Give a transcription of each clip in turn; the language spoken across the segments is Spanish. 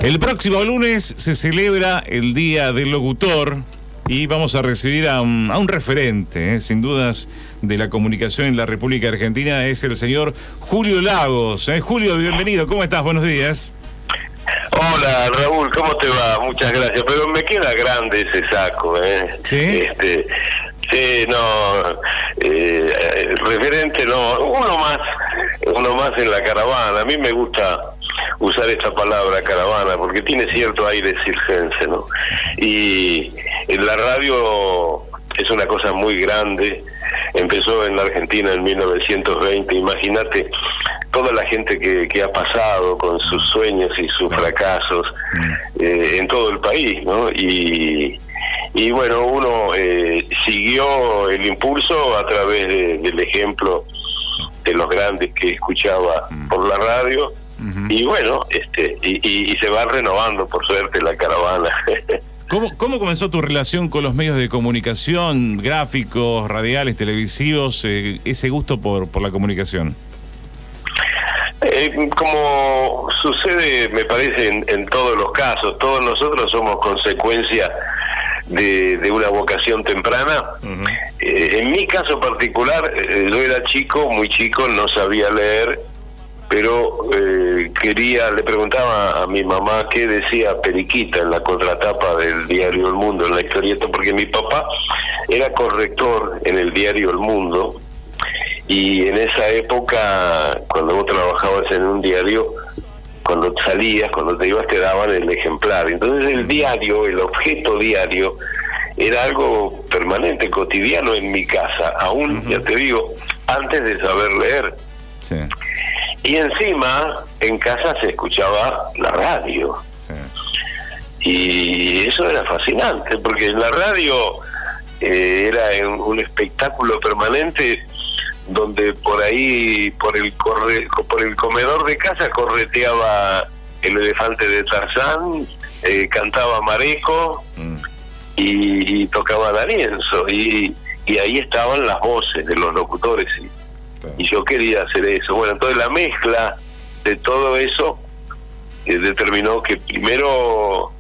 El próximo lunes se celebra el Día del Locutor y vamos a recibir a un referente, sin dudas, de la comunicación en la República Argentina. Es el señor Julio Lagos. Julio, bienvenido. ¿Cómo estás? Buenos días. Hola, Raúl, ¿cómo te va? Muchas gracias, pero me queda grande ese saco, ¿Sí? Sí, no, referente no, uno más en la caravana. A mí me gusta usar esta palabra caravana porque tiene cierto aire circense, ¿no? Y en la radio es una cosa muy grande. Empezó en la Argentina en 1920, imagínate toda la gente que ha pasado con sus sueños y sus fracasos en todo el país, ¿no? Y bueno, uno siguió el impulso a través del ejemplo de los grandes que escuchaba por la radio. Y bueno, y se va renovando, por suerte, la caravana. ¿Cómo comenzó tu relación con los medios de comunicación, gráficos, radiales, televisivos, ese gusto por la comunicación? Como sucede, me parece, en todos los casos, todos nosotros somos consecuencia de una vocación temprana. En mi caso particular, yo era chico, muy chico, no sabía leer, pero le preguntaba a mi mamá qué decía Periquita en la contratapa del diario El Mundo, en la historieta, porque mi papá era corrector en el diario El Mundo, y en esa época, cuando vos trabajabas en un diario, cuando salías, cuando te ibas, te daban el ejemplar. Entonces el diario, el objeto diario, era algo permanente, cotidiano en mi casa, aún, ya te digo, antes de saber leer. Sí. Y encima, en casa se escuchaba la radio. Sí. Y eso era fascinante, porque en la radio era un espectáculo permanente, donde por ahí, por el comedor de casa, correteaba el elefante de Tarzán, cantaba Mareco y tocaba D'Arienzo, y ahí estaban las voces de los locutores, y yo quería hacer eso. Bueno, entonces la mezcla de todo eso determinó que primero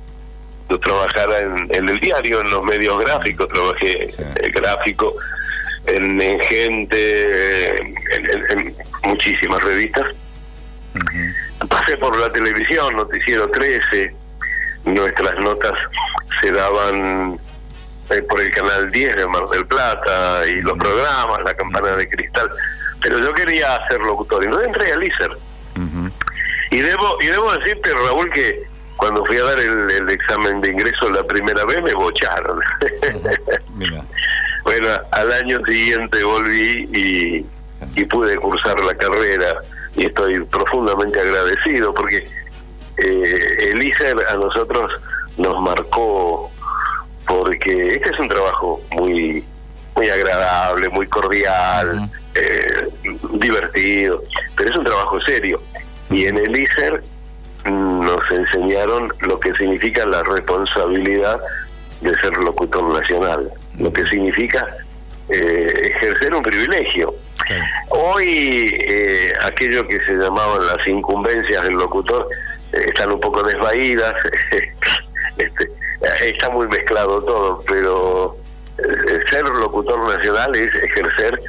yo trabajara en el diario, en los medios gráficos. Trabajé gráfico en Gente, en muchísimas revistas. Pasé por la televisión, Noticiero 13, nuestras notas se daban por el canal 10 de Mar del Plata, y los programas, La Campana de Cristal, pero yo quería ser locutor, y no entré al ISER. Y debo decirte, Raúl, que cuando fui a dar el examen de ingreso la primera vez me bocharon. Bueno, al año siguiente volví y pude cursar la carrera, y estoy profundamente agradecido porque el ISER a nosotros nos marcó, porque este es un trabajo muy agradable, muy cordial, divertido, pero es un trabajo serio. Y en el ISER nos enseñaron lo que significa la responsabilidad de ser locutor nacional, lo que significa ejercer un privilegio. Hoy aquello que se llamaban las incumbencias del locutor están un poco desvaídas. Está muy mezclado todo, pero ser locutor nacional es ejercer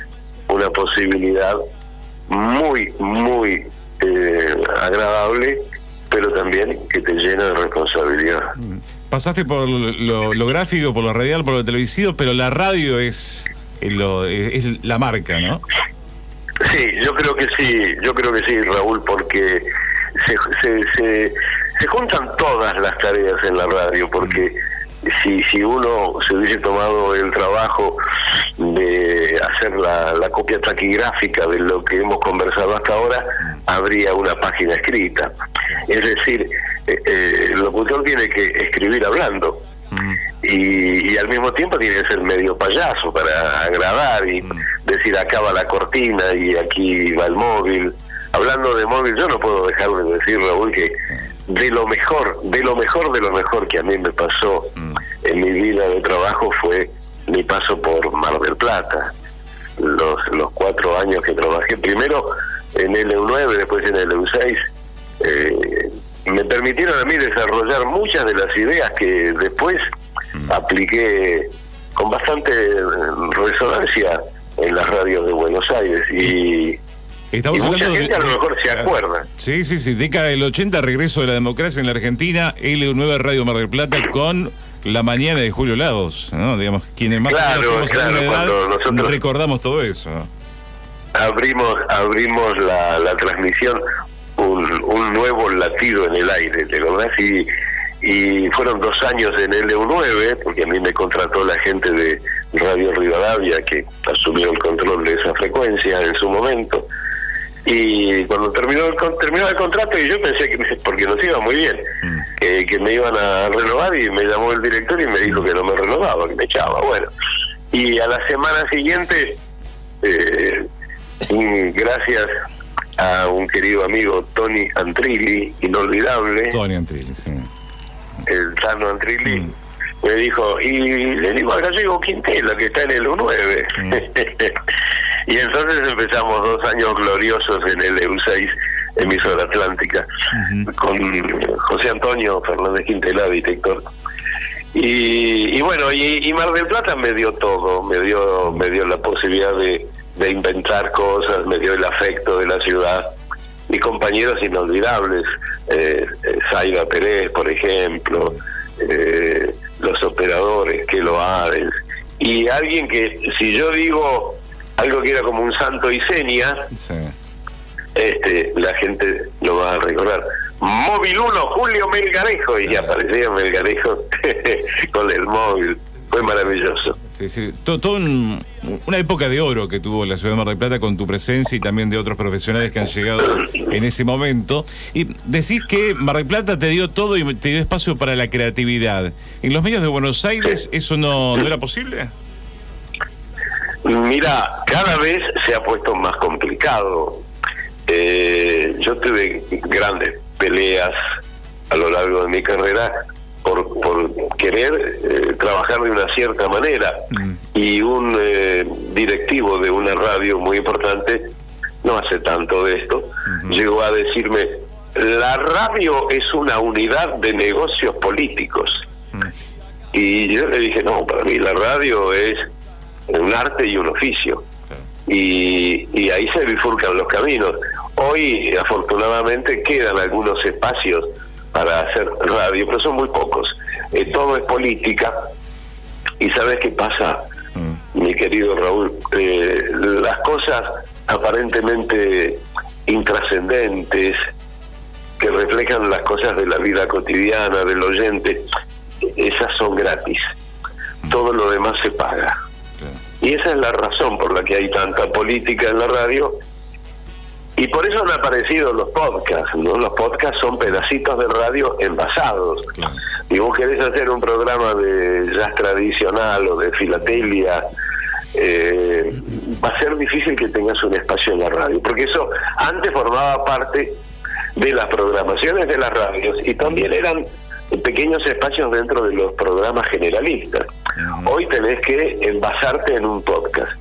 una posibilidad muy agradable, pero también que te llena de responsabilidad. Pasaste por lo gráfico, por lo radial, por lo televisivo, pero la radio es la marca, ¿no? Sí, yo creo que sí, Raúl, porque se juntan todas las tareas en la radio, porque si uno se hubiese tomado el trabajo de hacer la copia taquigráfica de lo que hemos conversado hasta ahora, habría una página escrita. Es decir, el locutor tiene que escribir hablando, y al mismo tiempo tiene que ser medio payaso para agradar y decir, acá va la cortina y aquí va el móvil. Hablando de móvil, yo no puedo dejar de decir, Raúl, que de lo mejor que a mí me pasó en mi vida de trabajo fue mi paso por Mar del Plata. Los 4 años que trabajé, primero en LU9, después en LU6, me permitieron a mí desarrollar muchas de las ideas que después apliqué con bastante resonancia en las radios de Buenos Aires, y mucha gente a lo mejor se acuerda. Sí, década del 80, regreso de la democracia en la Argentina, LU9 Radio Mar del Plata con La Mañana de Julio Lagos, ¿no? Digamos, quienes más claro, cuando nosotros recordamos todo eso, ¿no? Abrimos la transmisión, un nuevo latido en el aire, ¿te acordás? Y fueron 2 años en LU9, porque a mí me contrató la gente de Radio Rivadavia, que asumió el control de esa frecuencia en su momento. Y cuando terminó el contrato, y yo pensé que, porque nos iba muy bien, que me iban a renovar, y me llamó el director y me dijo que no me renovaba, que me echaba. Bueno, y a la semana siguiente, gracias a un querido amigo, Tony Antrilli, inolvidable. Tony Antrilli, sí. El Tano Antrilli, me dijo, y le digo al gallego Quintela, que está en el U9. Y entonces empezamos 2 años gloriosos en el EU6, emisora atlántica, con José Antonio Fernández Quintela, director. Y bueno, y Mar del Plata me dio todo, me dio la posibilidad de inventar cosas, me dio el afecto de la ciudad, y compañeros inolvidables, Zaida Pérez, por ejemplo, los operadores, Kelo Ades, y alguien que, si yo digo algo que era como un santo y seña, sí, la gente lo va a recordar. Móvil 1, Julio Melgarejo, y ya aparecía Melgarejo con el móvil. Fue maravilloso. Sí. Todo una época de oro que tuvo la ciudad de Mar del Plata con tu presencia, y también de otros profesionales que han llegado en ese momento. Y decís que Mar del Plata te dio todo y te dio espacio para la creatividad. ¿En los medios de Buenos Aires eso no era posible? Mira, cada vez se ha puesto más complicado. Yo tuve grandes peleas a lo largo de mi carrera por querer trabajar de una cierta manera, y un directivo de una radio muy importante, no hace tanto de esto, llegó a decirme: la radio es una unidad de negocios políticos. Y yo le dije: no, para mí la radio es un arte y un oficio, y ahí se bifurcan los caminos. Hoy afortunadamente quedan algunos espacios para hacer radio, pero son muy pocos. Todo es política. ¿Y sabes qué pasa, mi querido Raúl? Las cosas aparentemente intrascendentes, que reflejan las cosas de la vida cotidiana del oyente, esas son gratis. Todo lo demás se paga. Y esa es la razón por la que hay tanta política en la radio. Y por eso han aparecido los podcasts, ¿no? Los podcasts son pedacitos de radio envasados. Y vos querés hacer un programa de jazz tradicional o de filatelia, va a ser difícil que tengas un espacio en la radio, porque eso antes formaba parte de las programaciones de las radios, y también eran pequeños espacios dentro de los programas generalistas. Hoy tenés que envasarte en un podcast,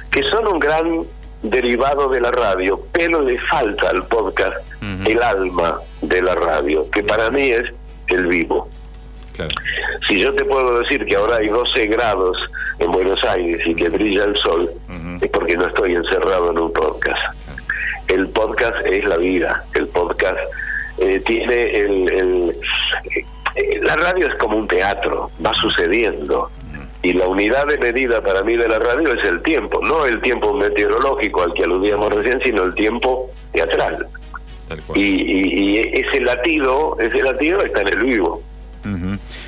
que son un gran derivado de la radio, pero le falta al podcast el alma de la radio, que para mí es el vivo. Claro. Si yo te puedo decir que ahora hay 12 grados en Buenos Aires y que brilla el sol, es porque no estoy encerrado en un podcast. El podcast es la vida. El podcast tiene la radio es como un teatro, va sucediendo. Y la unidad de medida para mí de la radio es el tiempo, no el tiempo meteorológico al que aludíamos recién, sino el tiempo teatral. Y ese latido está en el vivo.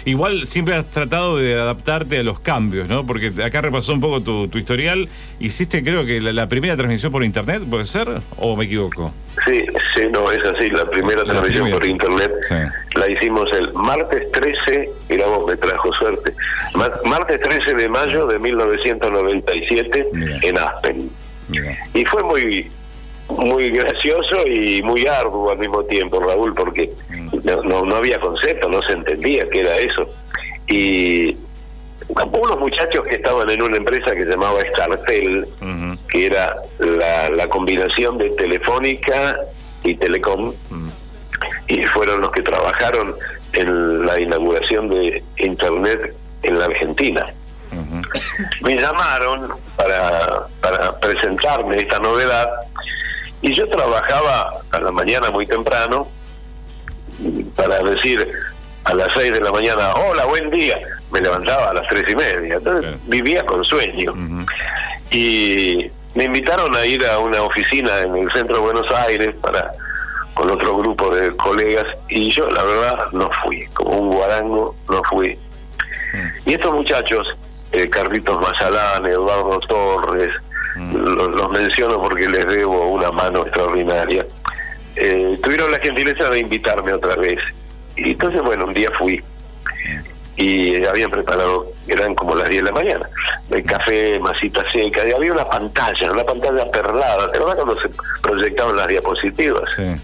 Igual siempre has tratado de adaptarte a los cambios, ¿no? Porque acá repasó un poco tu historial. Hiciste, creo que la primera transmisión por internet, ¿puede ser? ¿O me equivoco? Sí, no, es así. La primera transmisión por internet la hicimos el martes 13, mirá vos, me trajo suerte, martes 13 de mayo de 1997 en Aspen. Y fue muy gracioso y muy arduo al mismo tiempo, Raúl, porque no había concepto, no se entendía qué era eso. Y unos muchachos que estaban en una empresa que se llamaba Escartel, que era la combinación de Telefónica y Telecom, y fueron los que trabajaron en la inauguración de Internet en la Argentina. Me llamaron para presentarme esta novedad, y yo trabajaba a la mañana muy temprano para decir a las 6 de la mañana, hola, buen día. Me levantaba a las 3:30, entonces vivía con sueño. Y me invitaron a ir a una oficina en el centro de Buenos Aires con otro grupo de colegas, y yo la verdad no fui, como un guarango no fui. Y estos muchachos, Carlitos Mazalán, Eduardo Torres, los menciono porque les debo una mano extraordinaria, tuvieron la gentileza de invitarme otra vez. Y entonces, bueno, un día fui, y habían preparado, eran como las 10 de la mañana, el café, masita seca, y había una pantalla perlada, ¿te acuerdas cuando se proyectaban las diapositivas? Sí.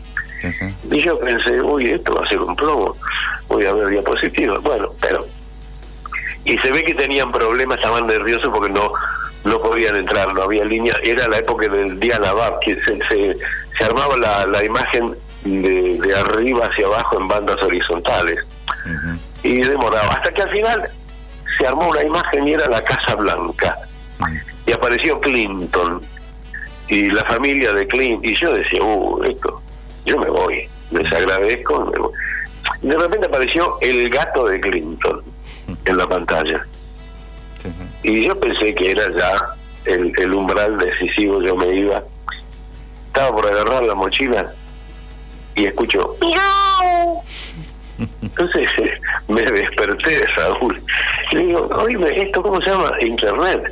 Y yo pensé, uy, esto va a ser un plomo, voy a ver diapositivas. Bueno, y se ve que tenían problemas, estaban nerviosos porque no podían entrar, no había línea. Era la época del Diana Bab, que se armaba la imagen de arriba hacia abajo en bandas horizontales. Y demoraba, hasta que al final se armó una imagen y era la Casa Blanca. Y apareció Clinton y la familia de Clinton, y yo decía, esto, yo me voy, les agradezco, me voy. De repente apareció el gato de Clinton en la pantalla, y yo pensé que era ya el umbral decisivo. Yo me iba, estaba por agarrar la mochila y escucho ¡miau! Entonces me desperté, Raúl, y le digo, oíme, ¿esto cómo se llama? Internet.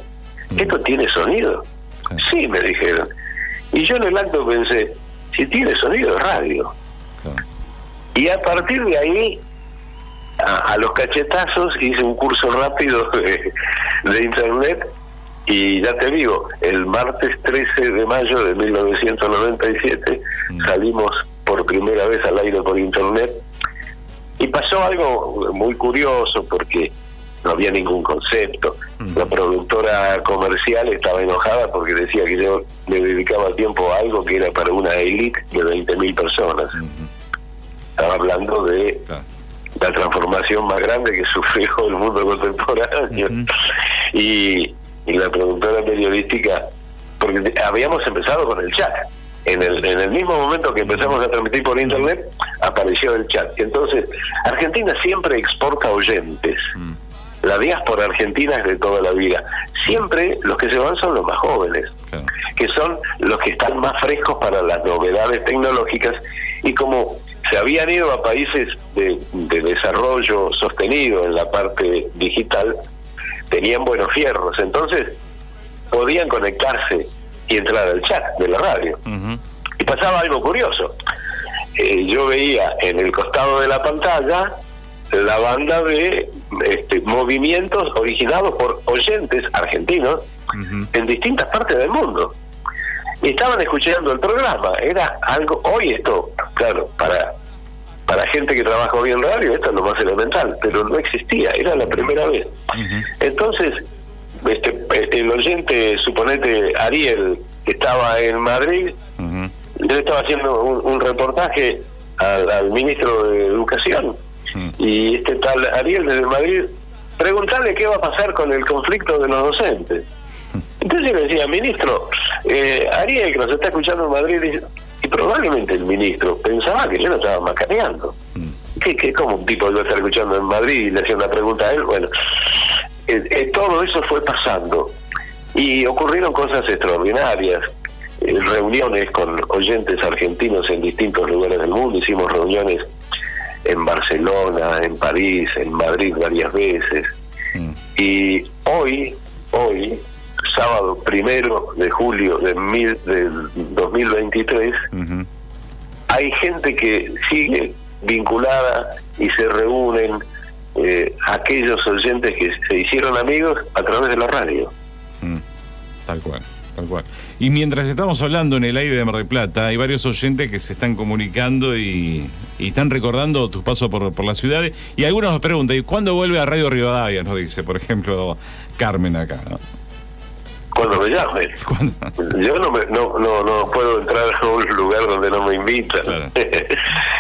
¿Esto tiene sonido? Sí, me dijeron. Y yo en el acto pensé, si tiene sonido es radio. Y a partir de ahí, a los cachetazos, hice un curso rápido de Internet, y ya te digo, el martes 13 de mayo de 1997 salimos por primera vez al aire por Internet. Y pasó algo muy curioso, porque no había ningún concepto. La productora comercial estaba enojada porque decía que yo le dedicaba tiempo a algo que era para una élite de 20.000 personas. Estaba hablando de la transformación más grande que sufrió el mundo contemporáneo. Y la productora periodística, porque habíamos empezado con el chat. En el mismo momento que empezamos a transmitir por Internet, apareció el chat. Entonces, Argentina siempre exporta oyentes. La diáspora argentina es de toda la vida. Siempre los que se van son los más jóvenes, que son los que están más frescos para las novedades tecnológicas, y como se habían ido a países de desarrollo sostenido en la parte digital, tenían buenos fierros, entonces podían conectarse y entrar al chat de la radio. Y pasaba algo curioso. Yo veía en el costado de la pantalla la banda de movimientos originados por oyentes argentinos en distintas partes del mundo. Y estaban escuchando el programa. Era algo, hoy esto, claro, para gente que trabaja hoy en radio, esto es lo más elemental, pero no existía, era la primera vez. Entonces, el oyente, suponete Ariel, que estaba en Madrid, yo estaba haciendo un reportaje al ministro de Educación, y este tal Ariel desde Madrid, preguntarle qué va a pasar con el conflicto de los docentes. Entonces le decía, ministro, Ariel, que nos está escuchando en Madrid, dice, y probablemente el ministro pensaba que yo no estaba macaneando. Que como un tipo lo está escuchando en Madrid y le hacía una pregunta a él. Bueno, todo eso fue pasando y ocurrieron cosas extraordinarias. Reuniones con oyentes argentinos en distintos lugares del mundo. Hicimos reuniones en Barcelona, en París, en Madrid varias veces. Y hoy, sábado 1 de julio de 2023, hay gente que sigue vinculada y se reúnen, aquellos oyentes que se hicieron amigos a través de la radio. Tal cual. Y mientras estamos hablando en el aire de Mar del Plata, hay varios oyentes que se están comunicando y están recordando tus pasos por la ciudad, y algunos nos preguntan, ¿y cuándo vuelve a Radio Rivadavia? Nos dice, por ejemplo, Carmen acá, ¿no? Cuando me llamen. Yo no puedo entrar a un lugar donde no me invitan. Claro.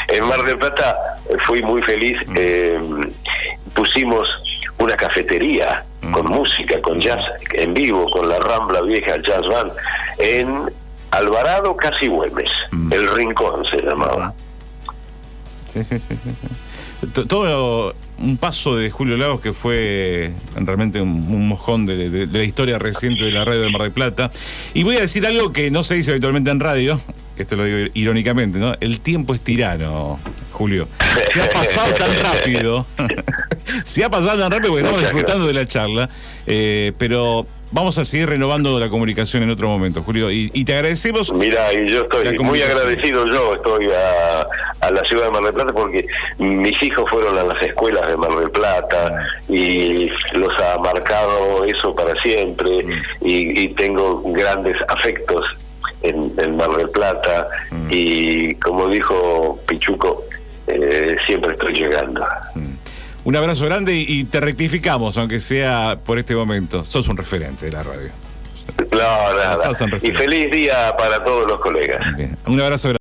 En Mar del Plata fui muy feliz. Pusimos una cafetería con música, con jazz en vivo, con la Rambla Vieja Jazz Band, en Alvarado, casi Güemes. El Rincón se llamaba. Sí. Todo un paso de Julio Lagos que fue realmente un mojón de la historia reciente de la radio de Mar del Plata. Y voy a decir algo que no se dice habitualmente en radio, esto lo digo irónicamente, ¿no? El tiempo es tirano, Julio. Se ha pasado tan rápido. Se ha pasado tan rápido porque estamos disfrutando de la charla. Pero vamos a seguir renovando la comunicación en otro momento, Julio. Y te agradecemos. Mira, y yo estoy muy agradecido. Yo estoy a la ciudad de Mar del Plata porque mis hijos fueron a las escuelas de Mar del Plata y los ha marcado eso para siempre. Y tengo grandes afectos en Mar del Plata. Y como dijo Pichuco, siempre estoy llegando. Un abrazo grande y te rectificamos, aunque sea por este momento. Sos un referente de la radio. No, nada. Y feliz día para todos los colegas. Bien. Un abrazo grande.